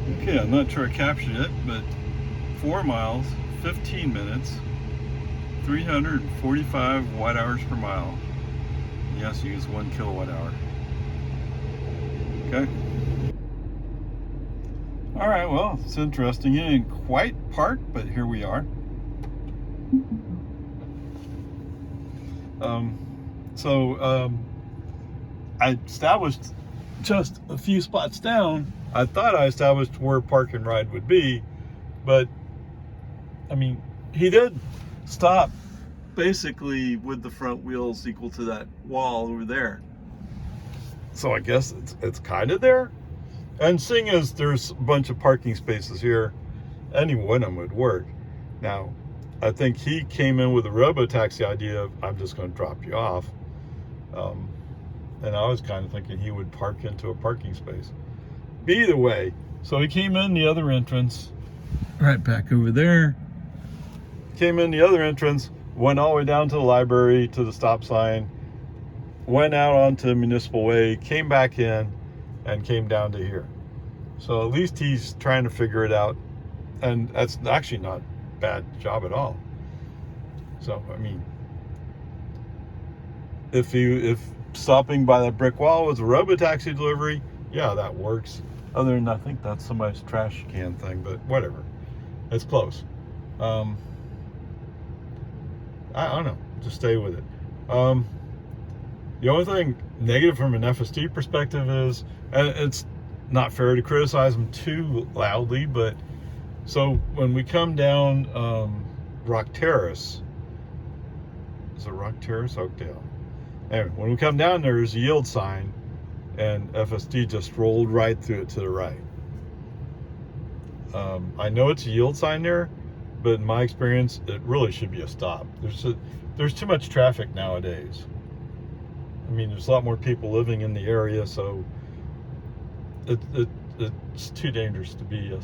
Okay, I'm not sure I captured it, but 4 miles, 15 minutes, 345 watt hours per mile. Yes, use 1 kilowatt hour. Okay. All right, well, it's interesting. It ain't quite parked, but here we are. I established just a few spots down. I thought I established where park and ride would be, but I mean, he did stop basically with the front wheels equal to that wall over there. So I guess it's kind of there. And seeing as there's a bunch of parking spaces here, any one of them would work. Now, I think he came in with a robo-taxi idea of, I'm just going to drop you off. And I was kind of thinking he would park into a parking space. But either way, so he came in the other entrance, right back over there. Came in the other entrance, went all the way down to the library, to the stop sign, went out onto Municipal Way, came back in, and came down to here. So at least he's trying to figure it out. And that's actually not a bad job at all. So, I mean, if stopping by that brick wall was a robo-taxi delivery, yeah, that works. Other than, I think that's somebody's trash can thing, but whatever. It's close. I don't know. Just stay with it. The only thing negative from an FSD perspective is, and it's not fair to criticize them too loudly, but so when we come down Rock Terrace, is it Rock Terrace? Oakdale. Anyway, when we come down, there's a yield sign, and FSD just rolled right through it to the right. I know it's a yield sign there, but in my experience, it really should be a stop. There's too much traffic nowadays. I mean, there's a lot more people living in the area, so it's too dangerous to be a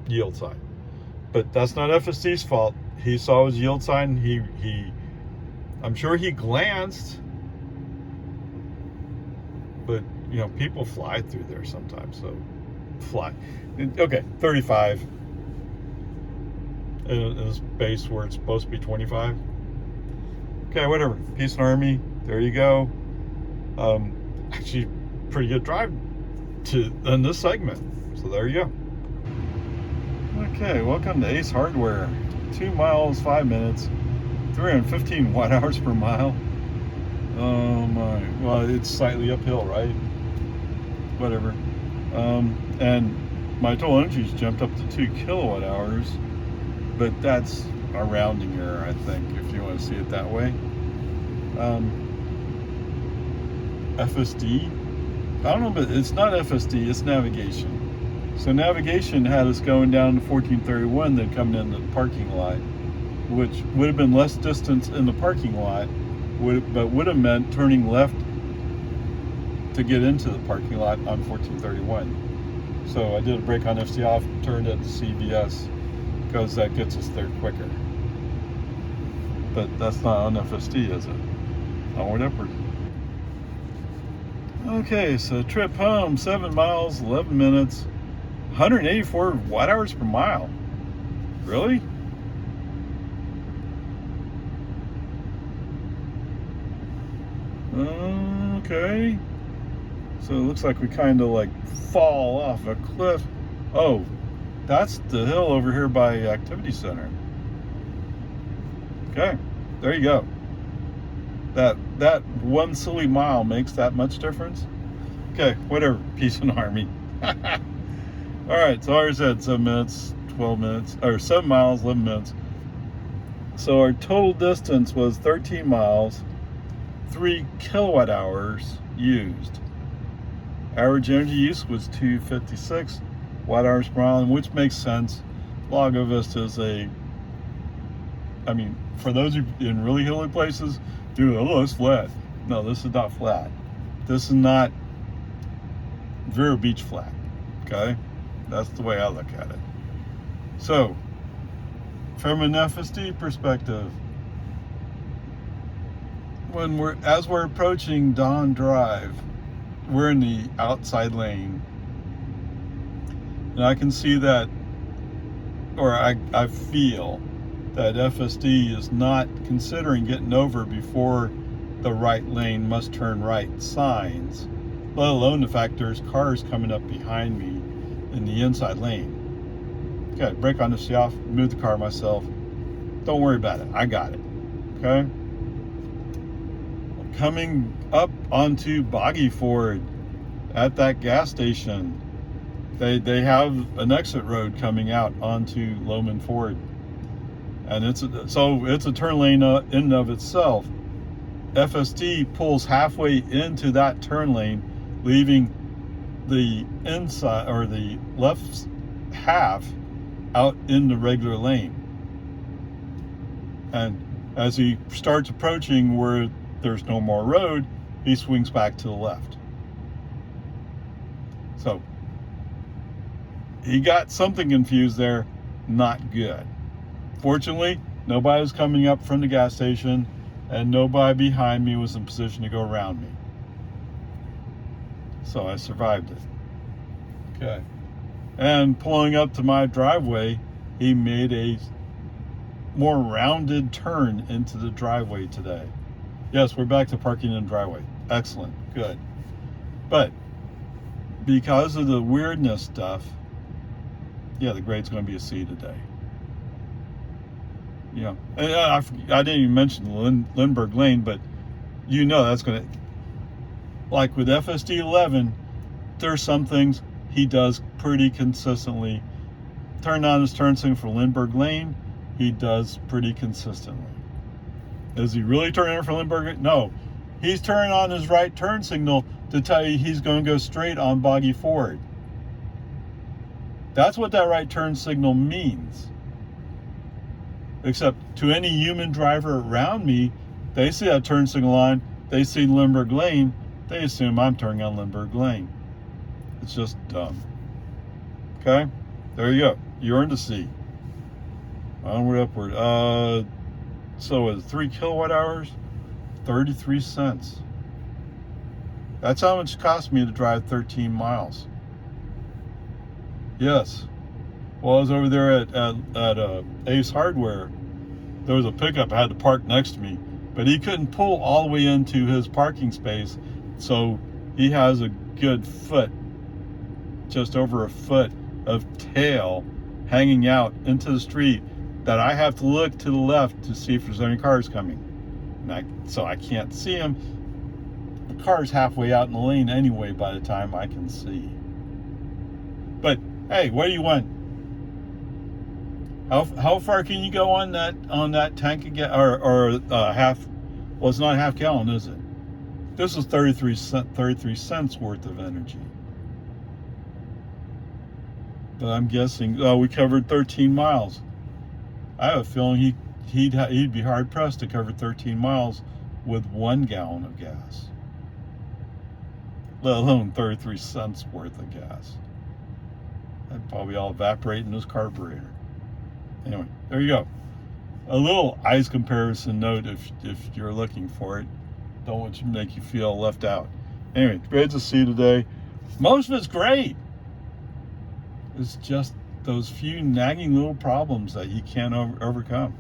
yield sign. But that's not FSD's fault. He saw his yield sign. I'm sure he glanced, but you know, people fly through there sometimes. So fly. Okay, 35 in his base where it's supposed to be 25. Okay, whatever. Peace and Army. There you go. Actually, pretty good drive in this segment. So there you go. Okay, welcome to Ace Hardware. 2 miles, 5 minutes, 315 watt hours per mile. Oh my, well, it's slightly uphill, right? Whatever. And my total energy's jumped up to 2 kilowatt hours, but that's a rounding error, I think, if you want to see it that way. FSD, I don't know, but it's not FSD, it's navigation. So navigation had us going down to 1431 than coming in the parking lot, which would have been less distance in the parking lot, but would have meant turning left to get into the parking lot on 1431. So I did a brake on FSD off, turned it to CVS, because that gets us there quicker. But that's not on FSD, is it? Onward, upward. Okay, so trip home, 7 miles, 11 minutes, 184 watt hours per mile. Really? Okay. So it looks like we kind of like fall off a cliff. Oh, that's the hill over here by Activity Center. Okay, there you go. That one silly mile makes that much difference. Okay, whatever. Peace and Army. All right, so ours had 7 minutes, 12 minutes, or 7 miles, 11 minutes. So our total distance was 13 miles, 3 kilowatt hours used. Average energy use was 256 watt hours per mile, which makes sense. Lago Vista is I mean, for those in really hilly places, dude, oh, it's flat. No, this is not flat. This is not Vero Beach flat, okay? That's the way I look at it. So, from an FSD perspective, as we're approaching Dawn Drive, we're in the outside lane. And I can see that, or I feel that FSD is not considering getting over before the right lane must turn right signs, let alone the fact there's cars coming up behind me in the inside lane. Okay, brake on this off, move the car myself. Don't worry about it, I got it. Okay? Coming up onto Boggy Ford at that gas station, they have an exit road coming out onto Loman Ford, and it's a turn lane in and of itself. FSD pulls halfway into that turn lane, leaving the inside or the left half out in the regular lane. And as he starts approaching where there's no more road, he swings back to the left. So he got something confused there, not good. Fortunately, nobody was coming up from the gas station, and nobody behind me was in position to go around me. So I survived it. Okay. And pulling up to my driveway, he made a more rounded turn into the driveway today. Yes, we're back to parking in the driveway. Excellent. Good. But because of the weirdness stuff, yeah, the grade's going to be a C today. Yeah, and I didn't even mention Lindbergh Lane, but you know that's going to, like with FSD 11, there's some things he does pretty consistently. Turn on his turn signal for Lindbergh Lane, he does pretty consistently. Is he really turning in for Lindbergh? No, he's turning on his right turn signal to tell you he's going to go straight on Boggy Ford. That's what that right turn signal means. Except to any human driver around me, they see that turn signal on, they see Lindbergh Lane, they assume I'm turning on Lindbergh Lane. It's just dumb. Okay? There you go. You earned a C. Onward, upward. So it's 3 kilowatt hours, 33 cents. That's how much it cost me to drive 13 miles. Yes. Well, I was over there at Ace Hardware. There was a pickup I had to park next to me, but he couldn't pull all the way into his parking space, so he has a good foot, just over a foot of tail hanging out into the street that I have to look to the left to see if there's any cars coming. So I can't see him. The car's halfway out in the lane anyway by the time I can see. But hey, what do you want? How far can you go on that tank again, or half? Well, it's not half gallon, is it? This is 33 cents worth of energy. But I'm guessing we covered 13 miles. I have a feeling he'd be hard pressed to cover 13 miles with 1 gallon of gas, let alone 33 cents worth of gas. That'd probably all evaporate in his carburetor. Anyway, there you go. A little eyes comparison note if you're looking for it. Don't want to make you feel left out. Anyway, great to see you today. Most of it's great. It's just those few nagging little problems that you can't overcome.